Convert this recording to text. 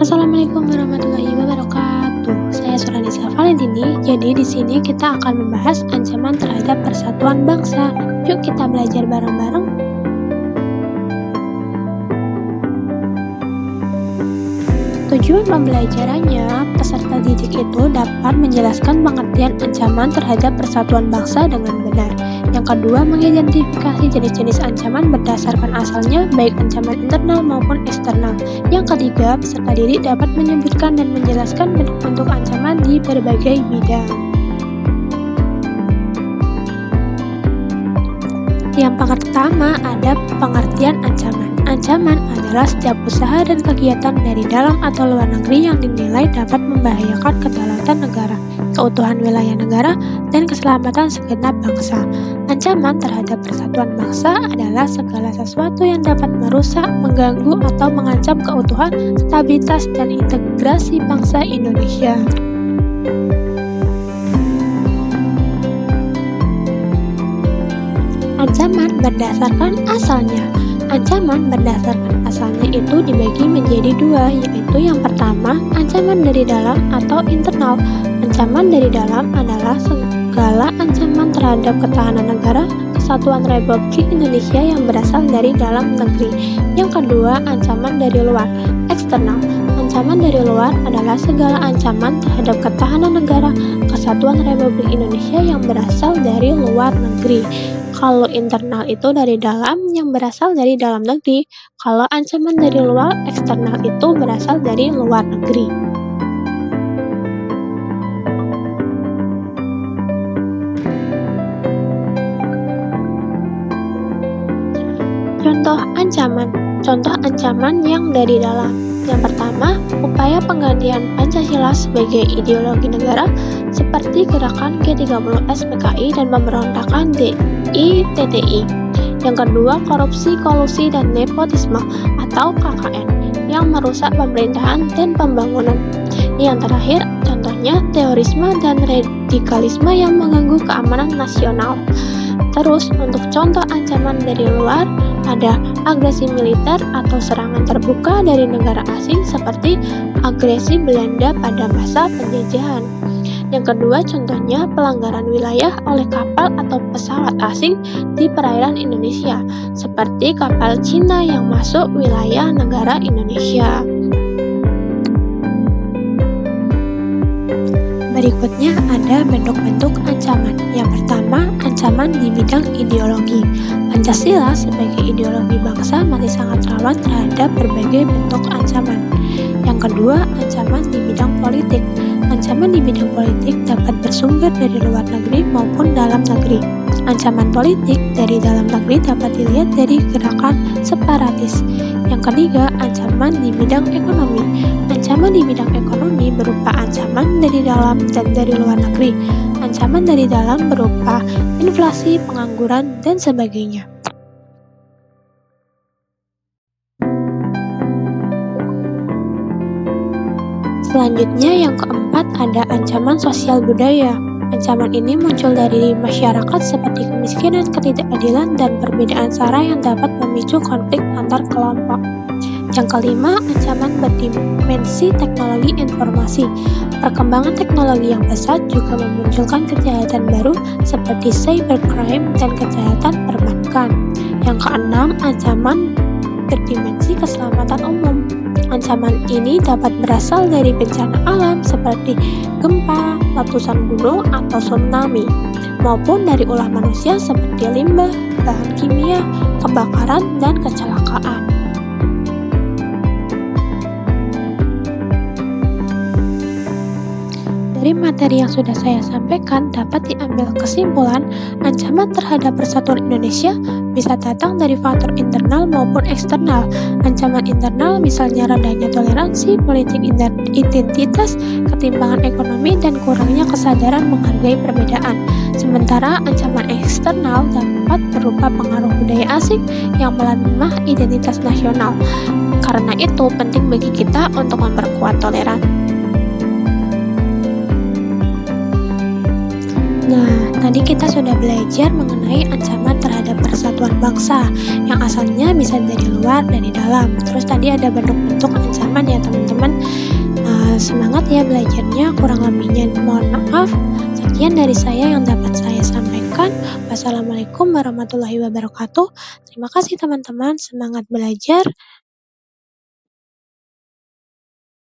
Assalamualaikum warahmatullahi wabarakatuh. Saya Suranisa Valentini. Jadi di sini kita akan membahas ancaman terhadap persatuan bangsa. Yuk kita belajar bareng-bareng. Tujuan pembelajarannya, peserta didik itu dapat menjelaskan pengertian ancaman terhadap persatuan bangsa dengan benar. Yang kedua, mengidentifikasi jenis-jenis ancaman berdasarkan asalnya, baik ancaman internal maupun eksternal. Yang ketiga, peserta didik dapat menyebutkan dan menjelaskan bentuk-bentuk ancaman di berbagai bidang. Yang pertama ada pengertian ancaman. Ancaman adalah setiap usaha dan kegiatan dari dalam atau luar negeri yang dinilai dapat membahayakan kedaulatan negara, keutuhan wilayah negara, dan keselamatan segenap bangsa. Ancaman terhadap persatuan bangsa adalah segala sesuatu yang dapat merusak, mengganggu, atau mengancam keutuhan, stabilitas, dan integrasi bangsa Indonesia. Ancaman berdasarkan asalnya. Ancaman berdasarkan asalnya itu dibagi menjadi dua, yaitu yang pertama, ancaman dari dalam atau internal. Ancaman dari dalam adalah segala ancaman terhadap ketahanan negara, kesatuan Republik Indonesia yang berasal dari dalam negeri. Yang kedua, ancaman dari luar, eksternal. Ancaman dari luar adalah segala ancaman terhadap ketahanan negara, kesatuan Republik Indonesia yang berasal dari luar negeri. Kalau internal itu dari dalam yang berasal dari dalam negeri. Kalau ancaman dari luar, eksternal itu berasal dari luar negeri. Contoh ancaman yang dari dalam. Yang pertama, upaya penggantian Pancasila sebagai ideologi negara seperti gerakan G30S PKI dan pemberontakan DITTI. Yang kedua, korupsi, kolusi, dan nepotisme atau KKN yang merusak pemerintahan dan pembangunan. Yang terakhir, contohnya terorisme dan radikalisme yang mengganggu keamanan nasional. Terus, untuk contoh ancaman dari luar, ada agresi militer atau serangan terbuka dari negara asing seperti agresi Belanda pada masa penjajahan. Yang kedua, contohnya pelanggaran wilayah oleh kapal atau pesawat asing di perairan Indonesia, seperti kapal Cina yang masuk wilayah negara Indonesia. Berikutnya ada bentuk-bentuk ancaman. Yang pertama, ancaman di bidang ideologi. Pancasila sebagai ideologi bangsa masih sangat rawan terhadap berbagai bentuk ancaman. Yang kedua, ancaman di bidang politik. Ancaman di bidang politik dapat bersumber dari luar negeri maupun dalam negeri. Ancaman politik dari dalam negeri dapat dilihat dari gerakan separatis. Yang ketiga, ancaman di bidang ekonomi. Ancaman di bidang ekonomi berupa ancaman dari dalam dan dari luar negeri. Ancaman dari dalam berupa inflasi, pengangguran, dan sebagainya. Selanjutnya yang keempat ada ancaman sosial budaya. Ancaman ini muncul dari masyarakat seperti kemiskinan, ketidakadilan, dan perbedaan sara yang dapat memicu konflik antar kelompok. Yang kelima, ancaman berdimensi teknologi informasi. Perkembangan teknologi yang pesat juga memunculkan kejahatan baru seperti cybercrime dan kejahatan perbankan. Yang keenam, ancaman berdimensi keselamatan umum. Ancaman ini dapat berasal dari bencana alam seperti gempa, letusan gunung, atau tsunami, maupun dari ulah manusia seperti limbah, bahan kimia, kebakaran, dan kecelakaan. Dari materi yang sudah saya sampaikan dapat diambil kesimpulan ancaman terhadap persatuan Indonesia bisa datang dari faktor internal maupun eksternal. Ancaman internal misalnya rendahnya toleransi, politik identitas, ketimpangan ekonomi, dan kurangnya kesadaran menghargai perbedaan. Sementara ancaman eksternal dapat berupa pengaruh budaya asing yang melemah identitas nasional. Karena itu penting bagi kita untuk memperkuat toleransi. Nah, tadi kita sudah belajar mengenai ancaman terhadap persatuan bangsa, yang asalnya bisa dari luar, dari dalam. Terus tadi ada bentuk-bentuk ancaman ya teman-teman. Semangat ya belajarnya, kurang lebihnya mohon maaf. Sekian dari saya yang dapat saya sampaikan. Wassalamualaikum warahmatullahi wabarakatuh. Terima kasih teman-teman, semangat belajar.